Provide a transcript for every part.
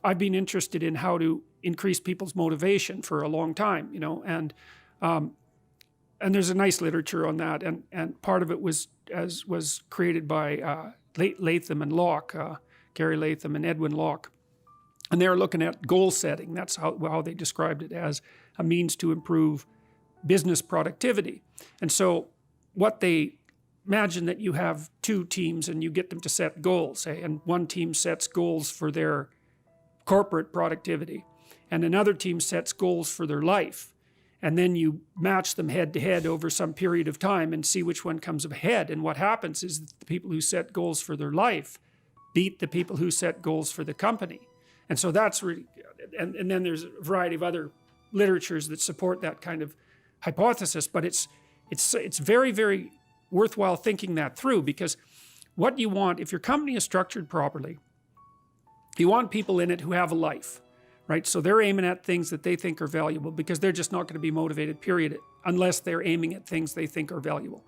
I've been interested in how to increase people's motivation for a long time, you know, and there's a nice literature on that, and part of it was created by Latham and Locke, Gary Latham and Edwin Locke, and they were looking at goal setting. That's how they described it, as a means to improve business productivity. And so what they imagine that you have two teams and you get them to set goals, say, and one team sets goals for their corporate productivity and another team sets goals for their life. And then you match them head to head over some period of time and see which one comes ahead. And what happens is that the people who set goals for their life beat the people who set goals for the company. And so that's really, and then there's a variety of other literatures that support that kind of hypothesis. But it's very, very worthwhile thinking that through, because what you want, if your company is structured properly, you want people in it who have a life. Right? So they're aiming at things that they think are valuable, because they're just not going to be motivated, period, unless they're aiming at things they think are valuable.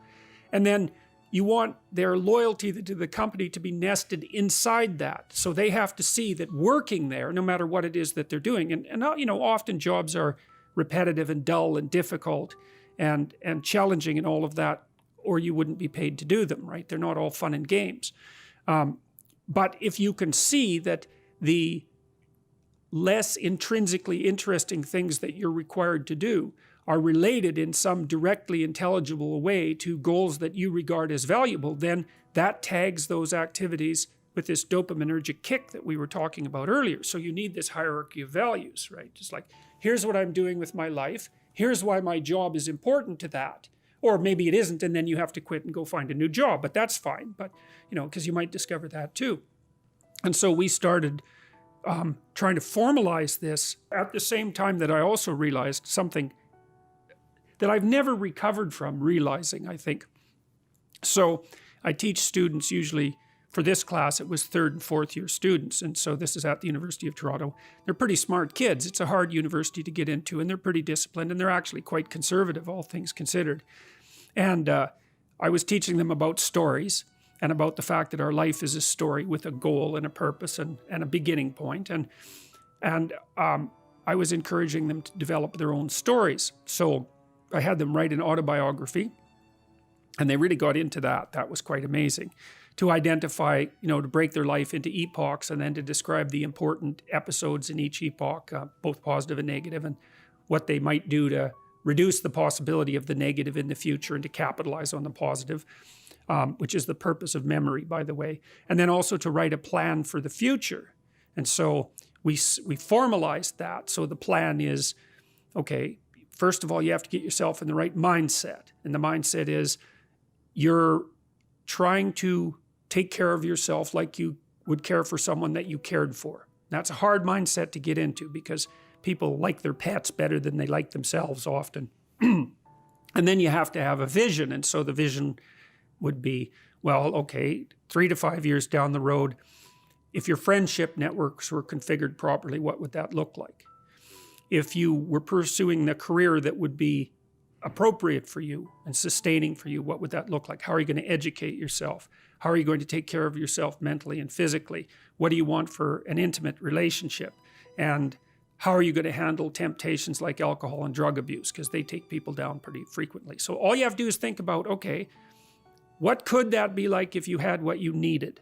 And then you want their loyalty to the company to be nested inside that. So they have to see that working there, no matter what it is that they're doing, and you know, often jobs are repetitive and dull and difficult and challenging and all of that, or you wouldn't be paid to do them, right? They're not all fun and games. But if you can see that the less intrinsically interesting things that you're required to do are related in some directly intelligible way to goals that you regard as valuable, then that tags those activities with this dopaminergic kick that we were talking about earlier. So you need this hierarchy of values, right? Just like, here's what I'm doing with my life, here's why my job is important to that. Or maybe it isn't, and then you have to quit and go find a new job, but that's fine. But, you know, because you might discover that too. And so we started trying to formalize this at the same time that I also realized something that I've never recovered from realizing, I think. So I teach students, usually for this class it was 3rd and 4th year students, and so this is at the University of Toronto. They're pretty smart kids. It's a hard university to get into, and they're pretty disciplined, and they're actually quite conservative, all things considered. And I was teaching them about stories, and about the fact that our life is a story with a goal and a purpose and a beginning point. And I was encouraging them to develop their own stories. So I had them write an autobiography, and they really got into that. That was quite amazing. To identify, you know, to break their life into epochs and then to describe the important episodes in each epoch, both positive and negative, and what they might do to reduce the possibility of the negative in the future and to capitalize on the positive. Which is the purpose of memory, by the way. And then also to write a plan for the future. And so we formalized that. So the plan is, okay, first of all, you have to get yourself in the right mindset. And the mindset is you're trying to take care of yourself like you would care for someone that you cared for. That's a hard mindset to get into, because people like their pets better than they like themselves often. And then you have to have a vision. And so the vision would be, well, okay, 3 to 5 years down the road, if your friendship networks were configured properly, what would that look like? If you were pursuing the career that would be appropriate for you and sustaining for you, what would that look like? How are you going to educate yourself? How are you going to take care of yourself mentally and physically? What do you want for an intimate relationship? And how are you going to handle temptations like alcohol and drug abuse? Because they take people down pretty frequently. So all you have to do is think about, okay, what could that be like if you had what you needed?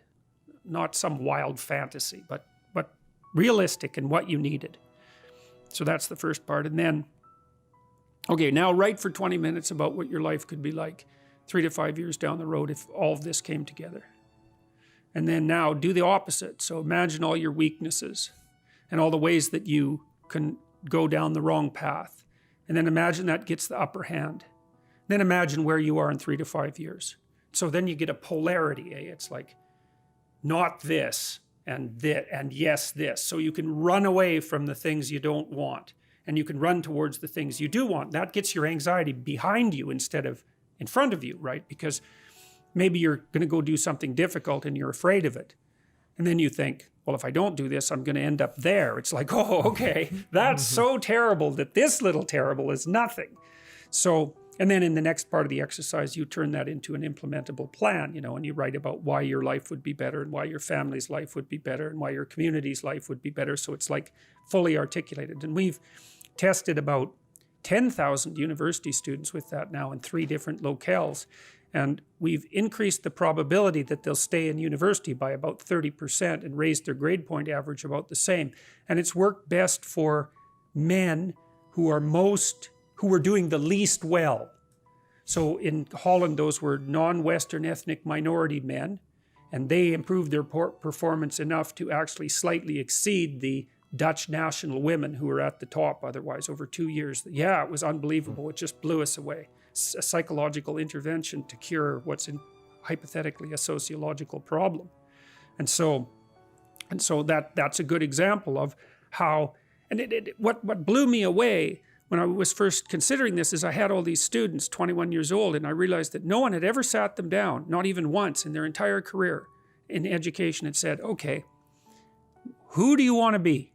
Not some wild fantasy, but realistic in what you needed. So that's the first part. And then, okay, now write for 20 minutes about what your life could be like 3 to 5 years down the road if all of this came together. And then now do the opposite. So imagine all your weaknesses and all the ways that you can go down the wrong path. And then imagine that gets the upper hand. Then imagine where you are in 3 to 5 years. So then you get a polarity, eh? It's like not this and yes this. So you can run away from the things you don't want, and you can run towards the things you do want. That gets your anxiety behind you instead of in front of you, right? Because maybe you're going to go do something difficult and you're afraid of it. And then you think, well, if I don't do this, I'm going to end up there. It's like, oh, okay, that's so terrible that this little terrible is nothing. So And then in the next part of the exercise, you turn that into an implementable plan, you know, and you write about why your life would be better and why your family's life would be better and why your community's life would be better. So it's like fully articulated. And we've tested about 10,000 university students with that now in 3 different locales. And we've increased the probability that they'll stay in university by about 30% and raised their grade point average about the same. And it's worked best for men who are doing the least well. So in Holland, those were non-Western ethnic minority men, and they improved their performance enough to actually slightly exceed the Dutch national women who were at the top otherwise over 2 years. Yeah, it was unbelievable. It just blew us away. A psychological intervention to cure what's hypothetically a sociological problem. And so that's a good example of how, and what blew me away when I was first considering this is I had all these students, 21 years old, and I realized that no one had ever sat them down, not even once in their entire career in education, and said, okay, who do you want to be?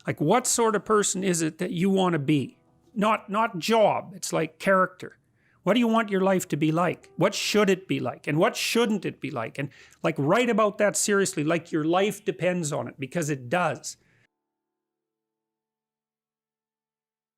Like, what sort of person is it that you want to be? Not job, it's like character. What do you want your life to be like? What should it be like? And what shouldn't it be like? And like, write about that seriously, like your life depends on it, because it does.